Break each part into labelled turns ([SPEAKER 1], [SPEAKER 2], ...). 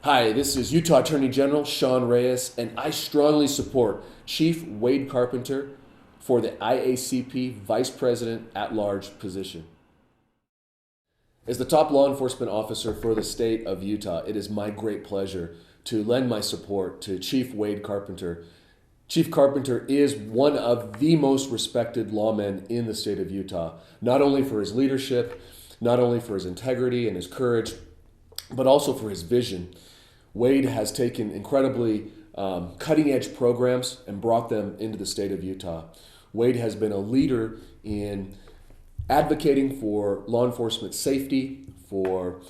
[SPEAKER 1] Hi, this is Utah Attorney General Sean Reyes, and I strongly support Chief Wade Carpenter for the IACP Vice President at Large position. As the top law enforcement officer for the state of Utah, it is my great pleasure to lend my support to Chief Wade Carpenter. Chief Carpenter is one of the most respected lawmen in the state of Utah, not only for his leadership, not only for his integrity and his courage, but also for his vision. Wade has taken incredibly cutting edge programs and brought them into the state of Utah. Wade has been a leader in advocating for law enforcement safety, for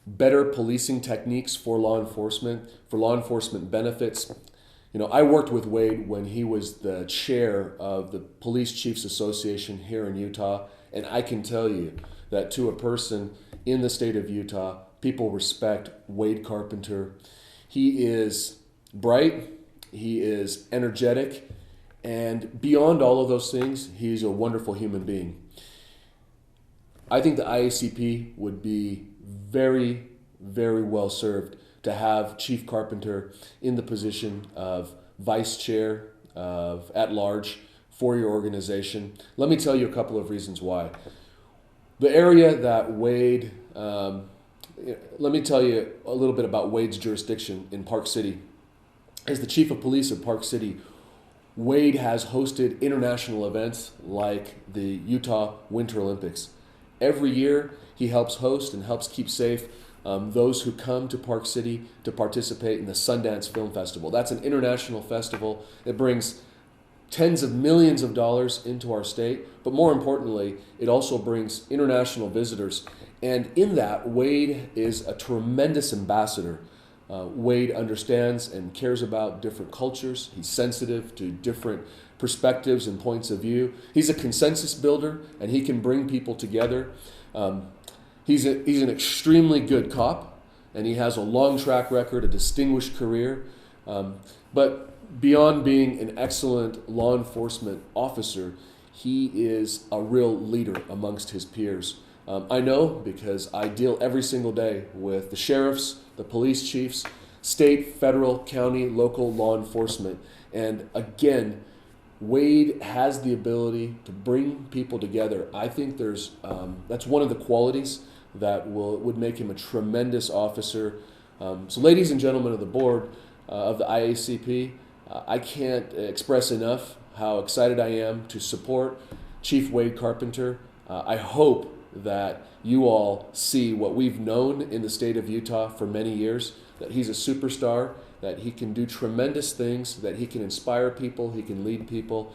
[SPEAKER 1] better policing techniques for law enforcement benefits. You know, I worked with Wade when he was the chair of the Police Chiefs Association here in Utah, and I can tell you that to a person in the state of Utah, people respect Wade Carpenter. He is bright, he is energetic, and beyond all of those things, he's a wonderful human being. I think the IACP would be very, very well served to have Chief Carpenter in the position of vice chair of at large for your organization. Let me tell you a couple of reasons why. The area that Wade, let me tell you a little bit about Wade's jurisdiction in Park City. As the chief of police of Park City, Wade has hosted international events like the Utah Winter Olympics. Every year, he helps host and helps keep safe those who come to Park City to participate in the Sundance Film Festival. That's an international festival that brings tens of millions of dollars into our state, but more importantly, it also brings international visitors. And in that, Wade is a tremendous ambassador. Wade understands and cares about different cultures. He's sensitive to different perspectives and points of view. He's a consensus builder, and he can bring people together. He's an extremely good cop, and he has a long track record, a distinguished career. But beyond being an excellent law enforcement officer, he is a real leader amongst his peers. I know because I deal every single day with the sheriffs, the police chiefs, state, federal, county, local law enforcement. And again, Wade has the ability to bring people together. I think that's one of the qualities that would make him a tremendous officer. So ladies and gentlemen of the board of the IACP, I can't express enough how excited I am to support Chief Wade Carpenter. I hope that you all see what we've known in the state of Utah for many years, that he's a superstar, that he can do tremendous things, that he can inspire people, he can lead people.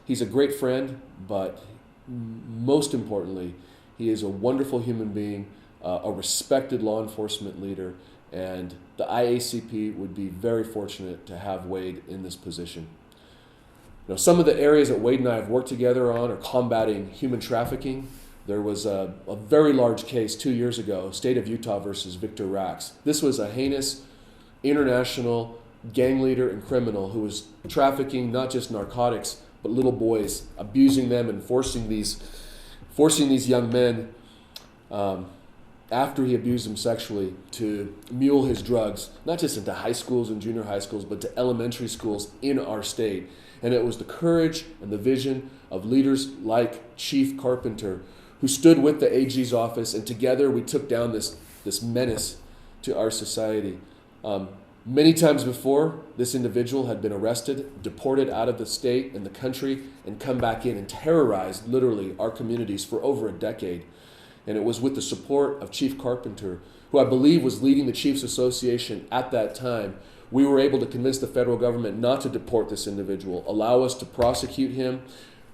[SPEAKER 1] He's a great friend, but most importantly, he is a wonderful human being, a respected law enforcement leader, and the IACP would be very fortunate to have Wade in this position. Now, some of the areas that Wade and I have worked together on are combating human trafficking. There was a very large case 2 years ago, State of Utah versus Victor Rax. This was a heinous international gang leader and criminal who was trafficking not just narcotics, but little boys, abusing them and forcing these young men, after he abused them sexually, to mule his drugs, not just into high schools and junior high schools, but to elementary schools in our state. And it was the courage and the vision of leaders like Chief Carpenter who stood with the AG's office, and together we took down this menace to our society. Many times before, this individual had been arrested, deported out of the state and the country, and come back in and terrorized literally our communities for over a decade. And it was with the support of Chief Carpenter, who I believe was leading the Chiefs Association at that time, we were able to convince the federal government not to deport this individual, allow us to prosecute him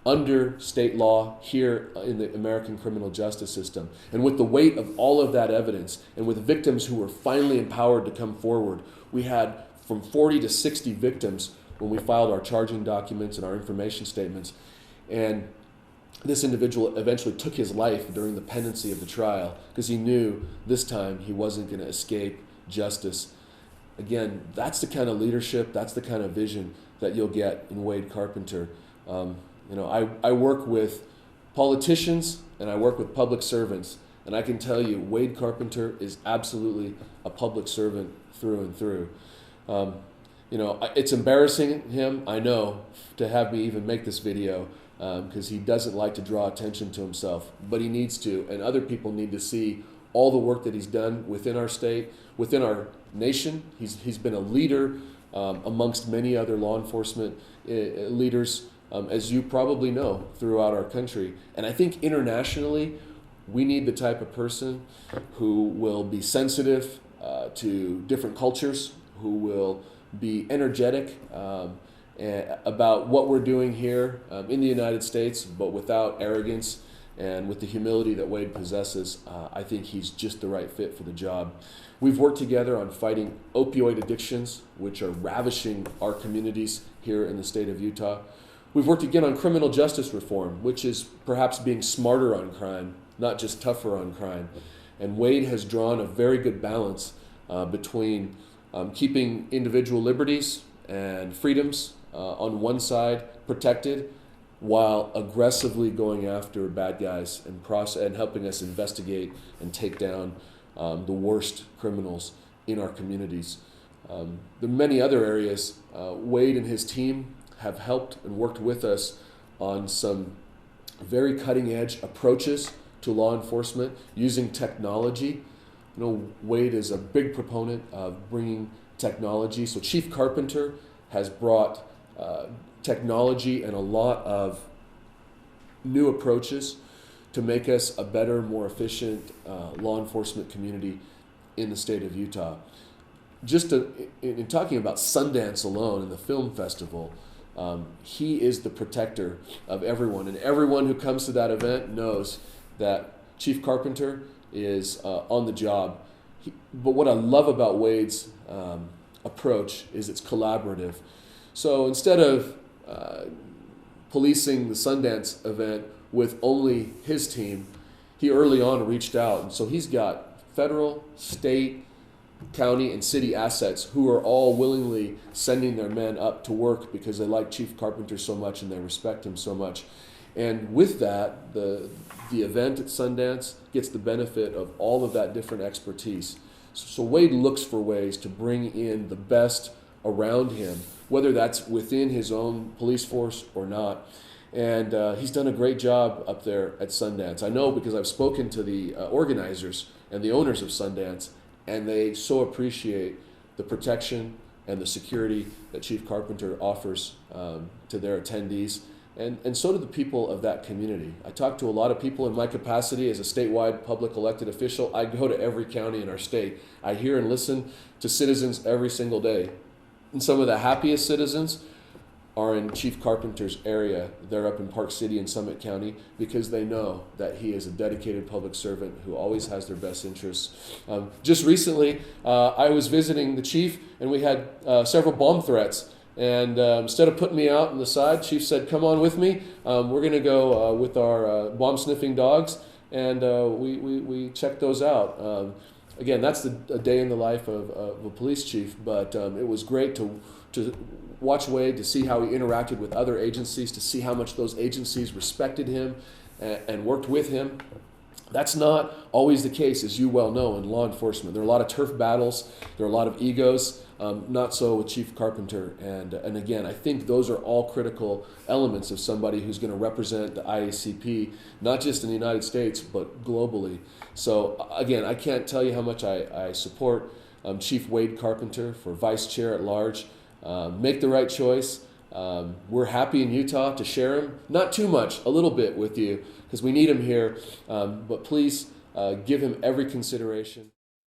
[SPEAKER 1] under state law here in the American criminal justice system. And with the weight of all of that evidence, and with victims who were finally empowered to come forward, we had from 40 to 60 victims when we filed our charging documents and our information statements. And this individual eventually took his life during the pendency of the trial because he knew this time he wasn't going to escape justice. Again, that's the kind of leadership, that's the kind of vision that you'll get in Wade Carpenter. I work with politicians and I work with public servants, And I can tell you, Wade Carpenter is absolutely a public servant through and through. It's embarrassing him, I know, to have me even make this video, because he doesn't like to draw attention to himself, but he needs to, and other people need to see all the work that he's done within our state, within our nation. He's been a leader amongst many other law enforcement leaders, as you probably know, throughout our country. And I think internationally, we need the type of person who will be sensitive to different cultures, who will be energetic about what we're doing here in the United States, but without arrogance and with the humility that Wade possesses. I think he's just the right fit for the job. We've worked together on fighting opioid addictions, which are ravishing our communities here in the state of Utah. We've worked again on criminal justice reform, which is perhaps being smarter on crime, not just tougher on crime. And Wade has drawn a very good balance between keeping individual liberties and freedoms on one side protected, while aggressively going after bad guys and helping us investigate and take down the worst criminals in our communities. There are many other areas. Wade and his team have helped and worked with us on some very cutting-edge approaches to law enforcement using technology. Wade is a big proponent of bringing technology. So Chief Carpenter has brought technology and a lot of new approaches to make us a better, more efficient law enforcement community in the state of Utah. In talking about Sundance alone and the film festival, he is the protector of everyone, and everyone who comes to that event knows that Chief Carpenter is on the job. But what I love about Wade's approach is it's collaborative. So instead of policing the Sundance event with only his team, he early on reached out. And so he's got federal, state, county, and city assets who are all willingly sending their men up to work because they like Chief Carpenter so much and they respect him so much. And with that, the event at Sundance gets the benefit of all of that different expertise. So Wade looks for ways to bring in the best around him, whether that's within his own police force or not. And he's done a great job up there at Sundance. I know because I've spoken to the organizers and the owners of Sundance, and they so appreciate the protection and the security that Chief Carpenter offers to their attendees. And so do the people of that community. I talk to a lot of people in my capacity as a statewide public elected official. I go to every county in our state. I hear and listen to citizens every single day. And some of the happiest citizens are in Chief Carpenter's area. They're up in Park City and Summit County because they know that he is a dedicated public servant who always has their best interests. Just recently, I was visiting the chief, and we had several bomb threats. And instead of putting me out on the side, Chief said, "Come on with me. We're going to go with our bomb-sniffing dogs," and we checked those out. Again, that's a day in the life of a police chief, but it was great to watch Wade, to see how he interacted with other agencies, to see how much those agencies respected him and worked with him. That's not always the case, as you well know, in law enforcement. There are a lot of turf battles. There are a lot of egos. Not so with Chief Carpenter. And again, I think those are all critical elements of somebody who's going to represent the IACP, not just in the United States, but globally. So again, I can't tell you how much I support Chief Wade Carpenter for Vice Chair at Large. Make the right choice. We're happy in Utah to share him, not too much, a little bit with you, because we need him here, but please give him every consideration.